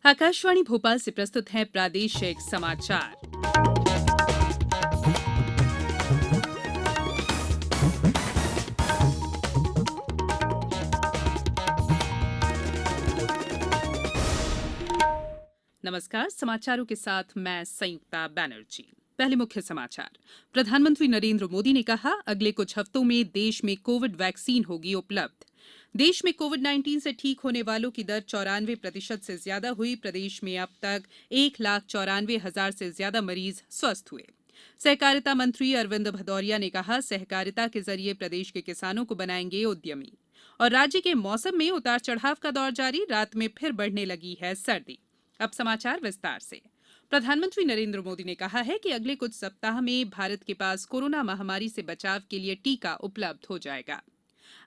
आकाशवाणी भोपाल से प्रस्तुत है प्रादेशिक समाचार। नमस्कार, समाचारों के साथ मैं संयुक्ता बैनर्जी। पहले मुख्य समाचार। प्रधानमंत्री नरेंद्र मोदी ने कहा, अगले कुछ हफ्तों में देश में कोविड वैक्सीन होगी उपलब्ध। देश में कोविड-19 से ठीक होने वालों की दर 94% से ज्यादा हुई। प्रदेश में अब तक 1,94,000 से ज्यादा मरीज स्वस्थ हुए। सहकारिता मंत्री अरविंद भदौरिया ने कहा, सहकारिता के जरिए प्रदेश के किसानों को बनाएंगे उद्यमी। और राज्य के मौसम में उतार चढ़ाव का दौर जारी, रात में फिर बढ़ने लगी है सर्दी। अब समाचार विस्तार से। प्रधानमंत्री नरेंद्र मोदी ने कहा है कि अगले कुछ सप्ताह में भारत के पास कोरोना महामारी से बचाव के लिए टीका उपलब्ध हो जाएगा।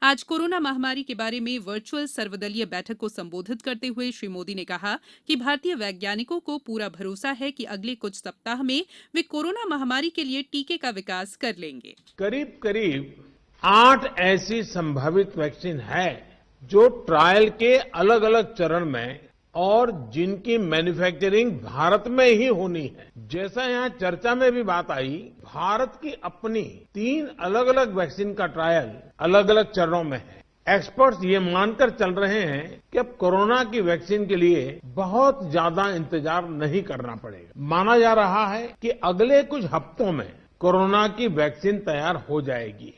आज कोरोना महामारी के बारे में वर्चुअल सर्वदलीय बैठक को संबोधित करते हुए श्री मोदी ने कहा कि भारतीय वैज्ञानिकों को पूरा भरोसा है कि अगले कुछ सप्ताह में वे कोरोना महामारी के लिए टीके का विकास कर लेंगे। करीब करीब 8 ऐसी संभावित वैक्सीन है जो ट्रायल के अलग अलग चरण में और जिनकी मैन्युफैक्चरिंग भारत में ही होनी है। जैसा यहाँ चर्चा में भी बात आई, भारत की अपनी 3 अलग अलग वैक्सीन का ट्रायल अलग अलग चरणों में है। एक्सपर्ट्स ये मानकर चल रहे हैं कि अब कोरोना की वैक्सीन के लिए बहुत ज्यादा इंतजार नहीं करना पड़ेगा। माना जा रहा है कि अगले कुछ हफ्तों में कोरोना की वैक्सीन तैयार हो जाएगी।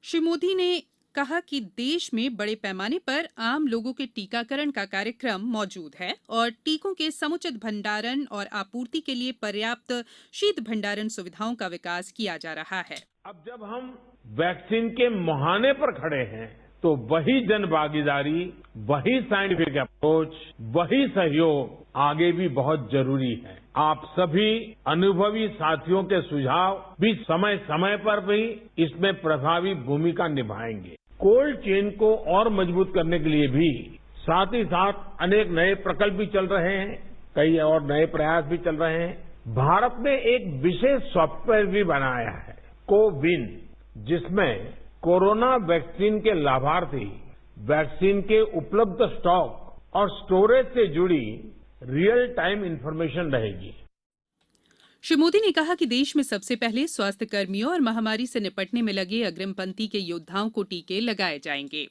श्री मोदी ने कहा कि देश में बड़े पैमाने पर आम लोगों के टीकाकरण का कार्यक्रम मौजूद है और टीकों के समुचित भंडारण और आपूर्ति के लिए पर्याप्त शीत भंडारण सुविधाओं का विकास किया जा रहा है। अब जब हम वैक्सीन के मुहाने पर खड़े हैं तो वही जन भागीदारी, वही साइंटिफिक अप्रोच, वही सहयोग आगे भी बहुत जरूरी है। आप सभी अनुभवी साथियों के सुझाव भी समय समय पर भी इसमें प्रभावी भूमिका निभाएंगे। कोल्ड चेन को और मजबूत करने के लिए भी साथ ही साथ अनेक नए प्रकल्प भी चल रहे हैं, कई और नए प्रयास भी चल रहे हैं। भारत ने एक विशेष सॉफ्टवेयर भी बनाया है, कोविन, जिसमें कोरोना वैक्सीन के लाभार्थी वैक्सीन के उपलब्ध स्टॉक और स्टोरेज से जुड़ी रियल टाइम इंफॉर्मेशन रहेगी। श्री मोदी ने कहा कि देश में सबसे पहले स्वास्थ्य कर्मियों और महामारी से निपटने में लगे अग्रिम पंक्ति के योद्धाओं को टीके लगाए जाएंगे।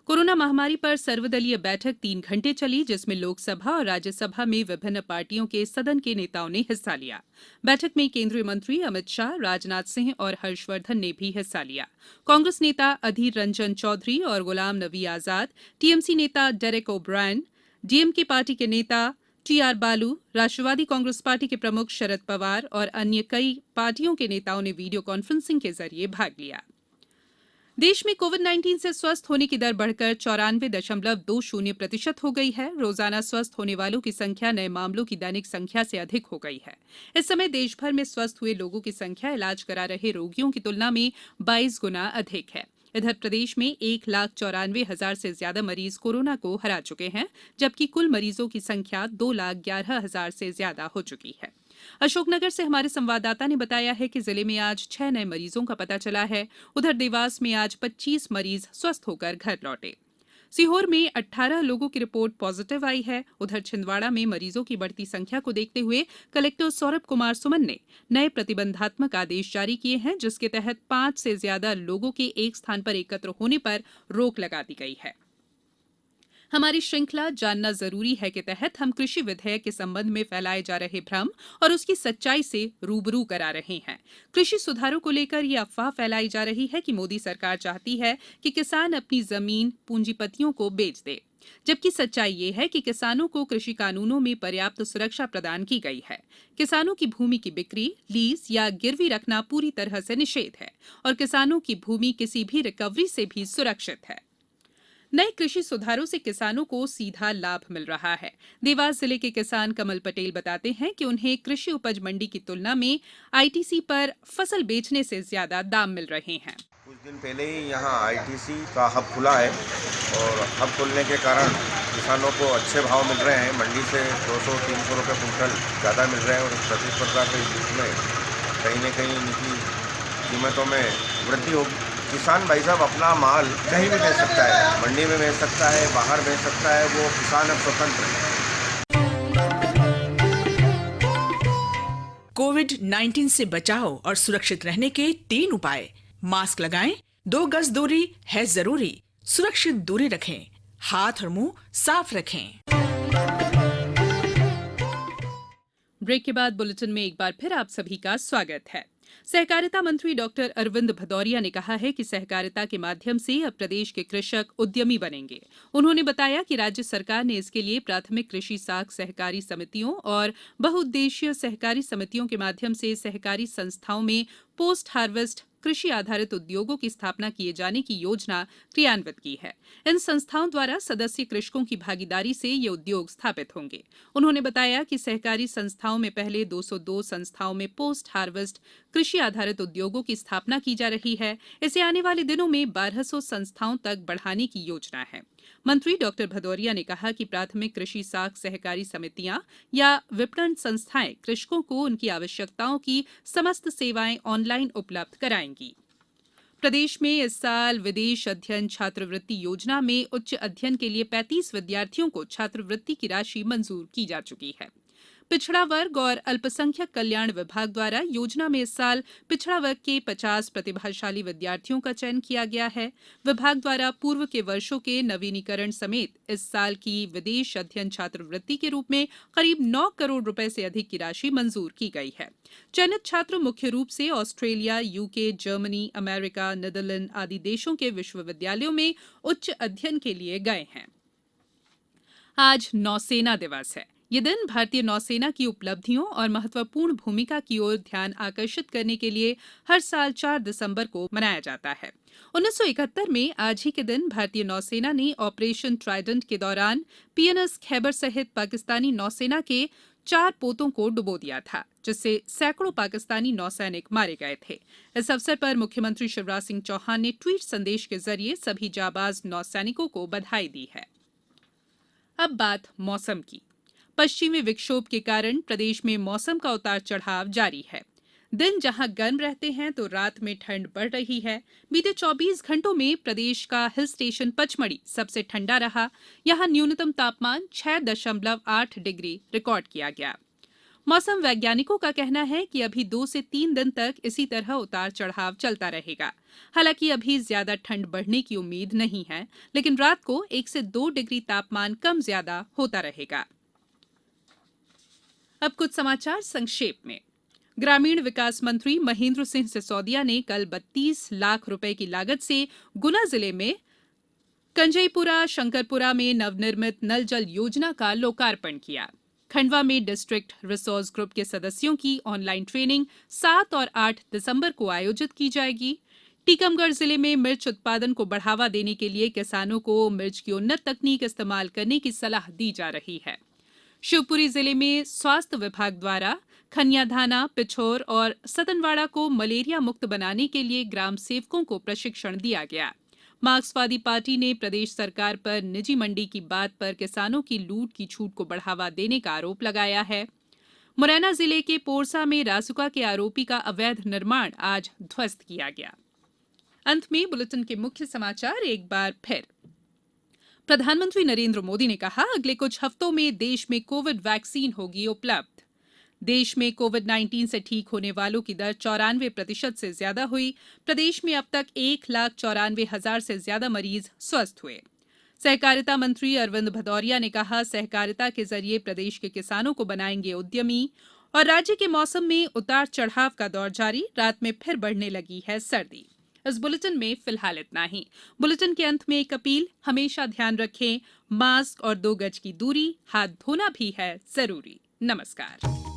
कोरोना महामारी पर सर्वदलीय बैठक 3 घंटे चली, जिसमें लोकसभा और राज्यसभा में विभिन्न पार्टियों के सदन के नेताओं ने हिस्सा लिया। बैठक में केंद्रीय मंत्री अमित शाह, राजनाथ सिंह और हर्षवर्धन ने भी हिस्सा लिया। कांग्रेस नेता अधीर रंजन चौधरी और गुलाम नबी आजाद, टीएमसी नेता डेरेक ओब्रायन, डीएमके पार्टी के नेता टीआर बालू, राष्ट्रवादी कांग्रेस पार्टी के प्रमुख शरद पवार और अन्य कई पार्टियों के नेताओं ने वीडियो कॉन्फ्रेंसिंग के जरिए भाग लिया। देश में कोविड-19 से स्वस्थ होने की दर बढ़कर 94.20% हो गई है। रोजाना स्वस्थ होने वालों की संख्या नए मामलों की दैनिक संख्या से अधिक हो गई है। इस समय देश भर में स्वस्थ हुए लोगों की संख्या इलाज करा रहे रोगियों की तुलना में 22 गुना अधिक है। इधर प्रदेश में 1,94,000 से ज्यादा मरीज कोरोना को हरा चुके हैं, जबकि कुल मरीजों की संख्या 2,11,000 से ज्यादा हो चुकी है। अशोकनगर से हमारे संवाददाता ने बताया है कि जिले में आज 6 नए मरीजों का पता चला है। उधर देवास में आज 25 मरीज स्वस्थ होकर घर लौटे। सीहोर में 18 लोगों की रिपोर्ट पॉजिटिव आई है। उधर छिंदवाड़ा में मरीजों की बढ़ती संख्या को देखते हुए कलेक्टर सौरभ कुमार सुमन ने नए प्रतिबंधात्मक आदेश जारी किए हैं, जिसके तहत 5 से ज्यादा लोगों के एक स्थान पर एकत्र होने पर रोक लगा दी गई है। हमारी श्रृंखला जानना जरूरी है के तहत हम कृषि विधेयक के संबंध में फैलाए जा रहे भ्रम और उसकी सच्चाई से रूबरू करा रहे हैं। कृषि सुधारों को लेकर ये अफवाह फैलाई जा रही है कि मोदी सरकार चाहती है कि किसान अपनी जमीन पूंजीपतियों को बेच दे, जबकि सच्चाई ये है कि किसानों को कृषि कानूनों में पर्याप्त सुरक्षा प्रदान की गई है। किसानों की भूमि की बिक्री, लीज या गिरवी रखना पूरी तरह से निषेध है और किसानों की भूमि किसी भी रिकवरी से भी सुरक्षित है। नए कृषि सुधारों से किसानों को सीधा लाभ मिल रहा है। देवास जिले के किसान कमल पटेल बताते हैं कि उन्हें कृषि उपज मंडी की तुलना में आईटीसी पर फसल बेचने से ज्यादा दाम मिल रहे हैं। कुछ दिन पहले ही यहाँ आईटीसी का हब खुला है और हब खुलने के कारण किसानों को अच्छे भाव मिल रहे हैं। मंडी से 200-300 रुपये कुंटल ज़्यादा मिल रहे हैं और प्रतिस्पर्धा के बीच में कहीं न कहीं इनकी कीमतों में वृद्धि होगी। किसान भाई साहब अपना माल कहीं भी बेच सकता है, मंडी में बेच सकता है, बाहर बेच सकता है। वो किसान अब स्वतंत्र है। कोविड-19 से बचाव और सुरक्षित रहने के 3 उपाय। मास्क लगाएं, 2 गज दूरी है जरूरी, सुरक्षित दूरी रखें, हाथ और मुंह साफ रखें। ब्रेक के बाद बुलेटिन में एक बार फिर आप सभी का स्वागत है। सहकारिता मंत्री डॉक्टर अरविंद भदौरिया ने कहा है कि सहकारिता के माध्यम से अब प्रदेश के कृषक उद्यमी बनेंगे। उन्होंने बताया कि राज्य सरकार ने इसके लिए प्राथमिक कृषि साख सहकारी समितियों और बहुउद्देशीय सहकारी समितियों के माध्यम से सहकारी संस्थाओं में पोस्ट हार्वेस्ट कृषि आधारित उद्योगों की स्थापना किए जाने की योजना क्रियान्वित की है। इन संस्थाओं द्वारा सदस्य कृषकों की भागीदारी से ये उद्योग स्थापित होंगे। उन्होंने बताया कि सहकारी संस्थाओं में पहले 202 संस्थाओं में पोस्ट हार्वेस्ट कृषि आधारित उद्योगों की स्थापना की जा रही है। इसे आने वाले दिनों में 1200 संस्थाओं तक बढ़ाने की योजना है। मंत्री डॉक्टर भदौरिया ने कहा कि प्राथमिक कृषि साख सहकारी समितियां या विपणन संस्थाएं कृषकों को उनकी आवश्यकताओं की समस्त सेवाएं ऑनलाइन उपलब्ध कराएंगी। प्रदेश में इस साल विदेश अध्ययन छात्रवृत्ति योजना में उच्च अध्ययन के लिए 35 विद्यार्थियों को छात्रवृत्ति की राशि मंजूर की जा चुकी है। पिछड़ा वर्ग और अल्पसंख्यक कल्याण विभाग द्वारा योजना में इस साल पिछड़ा वर्ग के 50 प्रतिभाशाली विद्यार्थियों का चयन किया गया है। विभाग द्वारा पूर्व के वर्षों के नवीनीकरण समेत इस साल की विदेश अध्ययन छात्रवृत्ति के रूप में करीब 9 करोड़ रुपए से अधिक की राशि मंजूर की गई है। चयनित छात्र मुख्य रूप से Australia, UK, Germany, America, Netherlands आदि देशों के विश्वविद्यालयों में उच्च अध्ययन के लिए गए हैं। आज नौसेना दिवस है। ये दिन भारतीय नौसेना की उपलब्धियों और महत्वपूर्ण भूमिका की ओर ध्यान आकर्षित करने के लिए हर साल 4 दिसंबर को मनाया जाता है। 1971 में आज ही के दिन भारतीय नौसेना ने ऑपरेशन ट्राइडेंट के दौरान पीएनएस खैबर सहित पाकिस्तानी नौसेना के 4 पोतों को डुबो दिया था, जिससे सैकड़ों पाकिस्तानी नौसैनिक मारे गए थे। इस अवसर पर मुख्यमंत्री शिवराज सिंह चौहान ने ट्वीट संदेश के जरिए सभी जाबाज नौसैनिकों को बधाई दी है। अब बात मौसम की। पश्चिमी विक्षोभ के कारण प्रदेश में मौसम का उतार चढ़ाव जारी है। दिन जहां गर्म रहते हैं तो रात में ठंड बढ़ रही है। बीते 24 घंटों में प्रदेश का हिल स्टेशन पचमढ़ी सबसे ठंडा रहा। यहां न्यूनतम तापमान 6.8 डिग्री रिकॉर्ड किया गया। मौसम वैज्ञानिकों का कहना है कि अभी 2 से 3 दिन तक इसी तरह उतार चढ़ाव चलता रहेगा। हालांकि अभी ज्यादा ठंड बढ़ने की उम्मीद नहीं है, लेकिन रात को 1 से 2 डिग्री तापमान कम ज्यादा होता रहेगा। अब कुछ समाचार संक्षेप में। ग्रामीण विकास मंत्री महेंद्र सिंह सिसोदिया ने कल 32 लाख रुपए की लागत से गुना जिले में कंजईपुरा शंकरपुरा में नवनिर्मित नल जल योजना का लोकार्पण किया। खंडवा में डिस्ट्रिक्ट रिसोर्स ग्रुप के सदस्यों की ऑनलाइन ट्रेनिंग 7 और 8 दिसंबर को आयोजित की जाएगी। टीकमगढ़ जिले में मिर्च उत्पादन को बढ़ावा देने के लिए किसानों को मिर्च की उन्नत तकनीक इस्तेमाल करने की सलाह दी जा रही है। शिवपुरी जिले में स्वास्थ्य विभाग द्वारा खनियाधाना, पिछोर और सतनवाड़ा को मलेरिया मुक्त बनाने के लिए ग्राम सेवकों को प्रशिक्षण दिया गया। मार्क्सवादी पार्टी ने प्रदेश सरकार पर निजी मंडी की बात पर किसानों की लूट की छूट को बढ़ावा देने का आरोप लगाया है। मुरैना जिले के पोरसा में रासुका के आरोपी का अवैध निर्माण आज ध्वस्त किया गया। अंत में बुलेटिन के मुख्य समाचार एक बार फिर। प्रधानमंत्री नरेंद्र मोदी ने कहा, अगले कुछ हफ्तों में देश में कोविड वैक्सीन होगी उपलब्ध। देश में कोविड-19 से ठीक होने वालों की दर 94% से ज्यादा हुई। प्रदेश में अब तक 1,94,000 से ज्यादा मरीज स्वस्थ हुए। सहकारिता मंत्री अरविंद भदौरिया ने कहा, सहकारिता के जरिए प्रदेश के किसानों को बनाएंगे उद्यमी। और राज्य के मौसम में उतार चढ़ाव का दौर जारी, रात में फिर बढ़ने लगी है सर्दी। इस बुलेटिन में फिलहाल इतना ही। बुलेटिन के अंत में एक अपील, हमेशा ध्यान रखें, मास्क और 2 गज की दूरी, हाथ धोना भी है जरूरी। नमस्कार।